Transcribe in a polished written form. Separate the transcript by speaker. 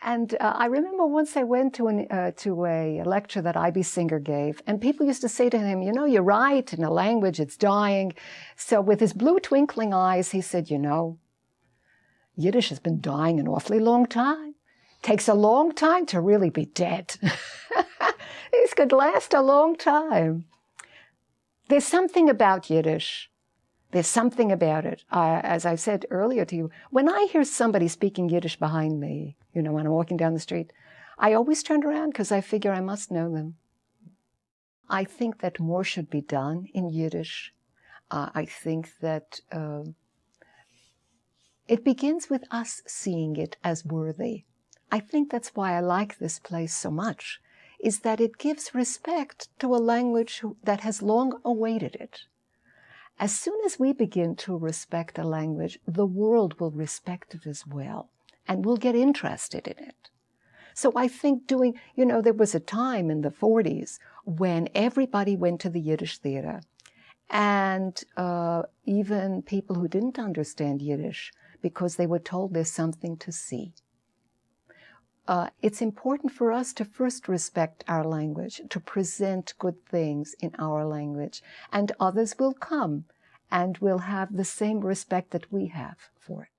Speaker 1: And I remember once I went to a lecture that I.B. Singer gave, and people used to say to him, you know, you're right, in a language, it's dying. So with his blue twinkling eyes, he said, you know, Yiddish has been dying an awfully long time. Takes a long time to really be dead. This could last a long time. There's something about Yiddish. There's something about it. As I said earlier to you, when I hear somebody speaking Yiddish behind me, you know, when I'm walking down the street, I always turn around because I figure I must know them. I think that more should be done in Yiddish. I think that it begins with us seeing it as worthy. I think that's why I like this place so much, is that it gives respect to a language that has long awaited it. As soon as we begin to respect a language, the world will respect it as well, and will get interested in it. So I think you know, there was a time in the 40s when everybody went to the Yiddish theater, and even people who didn't understand Yiddish, because they were told there's something to see. It's important for us to first respect our language, to present good things in our language, and others will come and will have the same respect that we have for it.